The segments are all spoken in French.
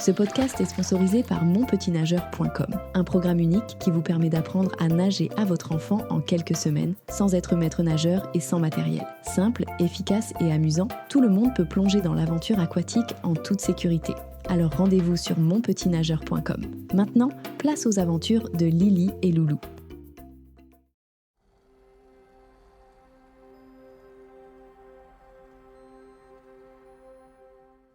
Ce podcast est sponsorisé par monpetitnageur.com, un programme unique qui vous permet d'apprendre à nager à votre enfant en quelques semaines, sans être maître nageur et sans matériel. Simple, efficace et amusant, tout le monde peut plonger dans l'aventure aquatique en toute sécurité. Alors rendez-vous sur monpetitnageur.com. Maintenant, place aux aventures de Lily et Loulou.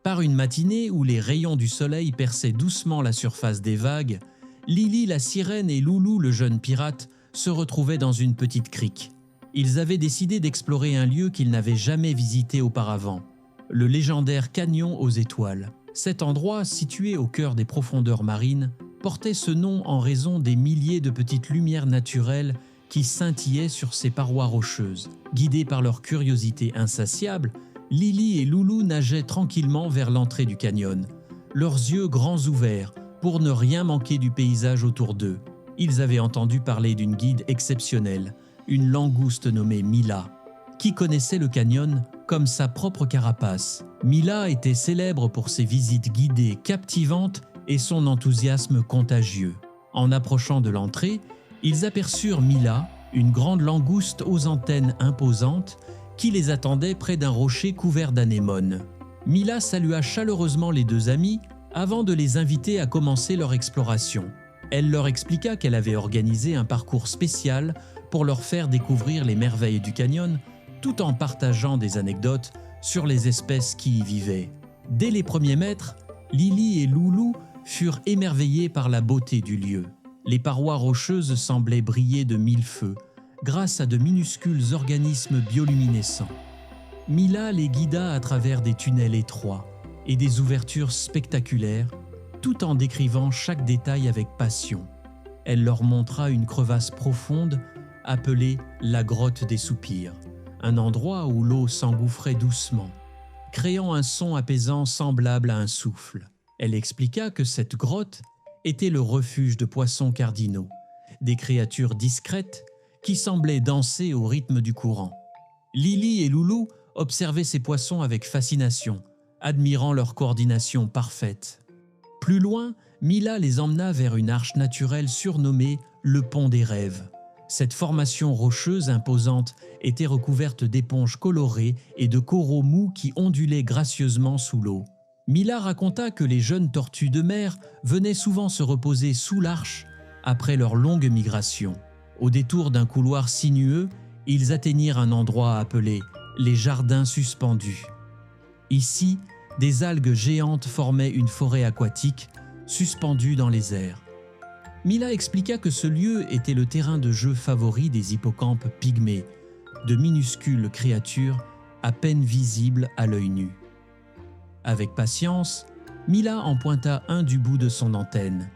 Par une matinée où les rayons du soleil perçaient doucement la surface des vagues, Lily la sirène et Loulou le jeune pirate se retrouvaient dans une petite crique. Ils avaient décidé d'explorer un lieu qu'ils n'avaient jamais visité auparavant, le légendaire Canyon aux étoiles. Cet endroit, situé au cœur des profondeurs marines, portait ce nom en raison des milliers de petites lumières naturelles qui scintillaient sur ses parois rocheuses. Guidés par leur curiosité insatiable, Lily et Loulou nageaient tranquillement vers l'entrée du canyon, leurs yeux grands ouverts pour ne rien manquer du paysage autour d'eux. Ils avaient entendu parler d'une guide exceptionnelle, une langouste nommée Mila, qui connaissait le canyon comme sa propre carapace. Mila était célèbre pour ses visites guidées captivantes et son enthousiasme contagieux. En approchant de l'entrée, ils aperçurent Mila, une grande langouste aux antennes imposantes, qui les attendait près d'un rocher couvert d'anémones. Mila salua chaleureusement les deux amis avant de les inviter à commencer leur exploration. Elle leur expliqua qu'elle avait organisé un parcours spécial pour leur faire découvrir les merveilles du canyon, tout en partageant des anecdotes sur les espèces qui y vivaient. Dès les premiers mètres, Lily et Loulou furent émerveillés par la beauté du lieu. Les parois rocheuses semblaient briller de mille feux, grâce à de minuscules organismes bioluminescents. Mila les guida à travers des tunnels étroits et des ouvertures spectaculaires, tout en décrivant chaque détail avec passion. Elle leur montra une crevasse profonde appelée la grotte des soupirs, un endroit où l'eau s'engouffrait doucement, créant un son apaisant semblable à un souffle. Elle expliqua que cette grotte était le refuge de poissons cardinaux, des créatures discrètes qui semblaient danser au rythme du courant. Lily et Loulou observaient ces poissons avec fascination, admirant leur coordination parfaite. Plus loin, Mila les emmena vers une arche naturelle surnommée le Pont des Rêves. Cette formation rocheuse imposante était recouverte d'éponges colorées et de coraux mous qui ondulaient gracieusement sous l'eau. Mila raconta que les jeunes tortues de mer venaient souvent se reposer sous l'arche après leur longue migration. Au détour d'un couloir sinueux, ils atteignirent un endroit appelé les Jardins suspendus. Ici, des algues géantes formaient une forêt aquatique suspendue dans les airs. Mila expliqua que ce lieu était le terrain de jeu favori des hippocampes pygmées, de minuscules créatures à peine visibles à l'œil nu. Avec patience, Mila en pointa un du bout de son antenne.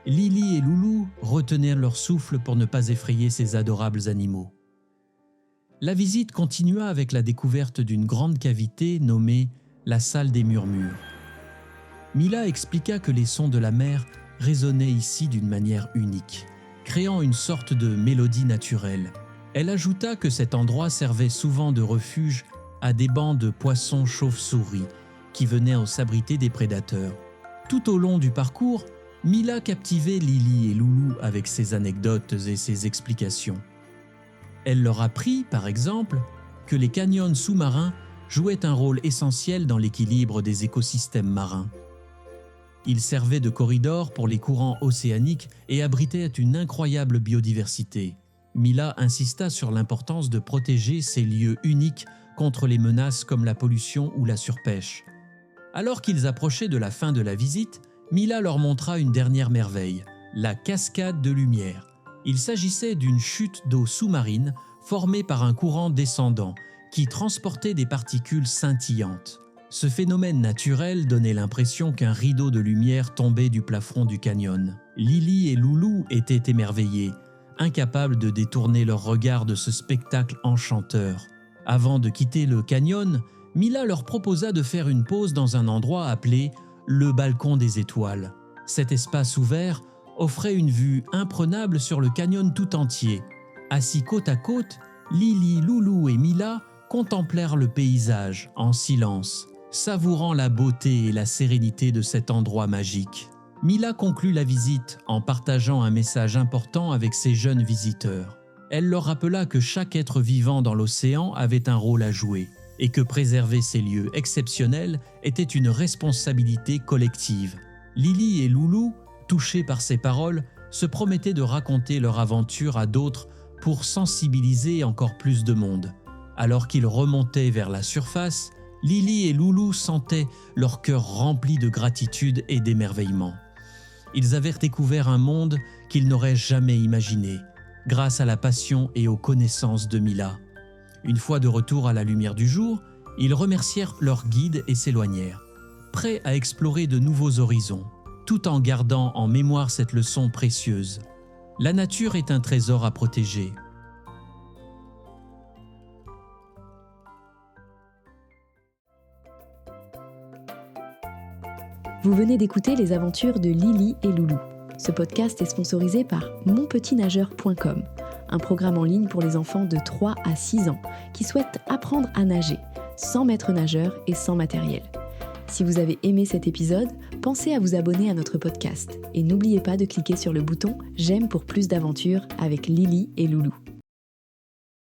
Lily et Loulou retenaient leur souffle pour ne pas effrayer ces adorables animaux. La visite continua avec la découverte d'une grande cavité nommée la salle des murmures. Mila expliqua que les sons de la mer résonnaient ici d'une manière unique, créant une sorte de mélodie naturelle. Elle ajouta que cet endroit servait souvent de refuge à des bancs de poissons chauves-souris qui venaient s'abriter des prédateurs. Tout au long du parcours, Mila captivait Lily et Loulou avec ses anecdotes et ses explications. Elle leur apprit, par exemple, que les canyons sous-marins jouaient un rôle essentiel dans l'équilibre des écosystèmes marins. Ils servaient de corridors pour les courants océaniques et abritaient une incroyable biodiversité. Mila insista sur l'importance de protéger ces lieux uniques contre les menaces comme la pollution ou la surpêche. Alors qu'ils approchaient de la fin de la visite, Mila leur montra une dernière merveille, la cascade de lumière. Il s'agissait d'une chute d'eau sous-marine formée par un courant descendant qui transportait des particules scintillantes. Ce phénomène naturel donnait l'impression qu'un rideau de lumière tombait du plafond du canyon. Lily et Loulou étaient émerveillés, incapables de détourner leur regard de ce spectacle enchanteur. Avant de quitter le canyon, Mila leur proposa de faire une pause dans un endroit appelé le balcon des étoiles. Cet espace ouvert offrait une vue imprenable sur le canyon tout entier. Assis côte à côte, Lily, Loulou et Mila contemplèrent le paysage en silence, savourant la beauté et la sérénité de cet endroit magique. Mila conclut la visite en partageant un message important avec ses jeunes visiteurs. Elle leur rappela que chaque être vivant dans l'océan avait un rôle à jouer et que préserver ces lieux exceptionnels était une responsabilité collective. Lily et Loulou, touchés par ces paroles, se promettaient de raconter leur aventure à d'autres pour sensibiliser encore plus de monde. Alors qu'ils remontaient vers la surface, Lily et Loulou sentaient leur cœur rempli de gratitude et d'émerveillement. Ils avaient découvert un monde qu'ils n'auraient jamais imaginé, grâce à la passion et aux connaissances de Mila. Une fois de retour à la lumière du jour, ils remercièrent leur guide et s'éloignèrent, prêts à explorer de nouveaux horizons, tout en gardant en mémoire cette leçon précieuse. La nature est un trésor à protéger. Vous venez d'écouter les aventures de Lily et Loulou. Ce podcast est sponsorisé par monpetitnageur.com, un programme en ligne pour les enfants de 3 à 6 ans qui souhaitent apprendre à nager, sans maître nageur et sans matériel. Si vous avez aimé cet épisode, pensez à vous abonner à notre podcast et n'oubliez pas de cliquer sur le bouton « J'aime pour plus d'aventures avec Lily et Loulou ».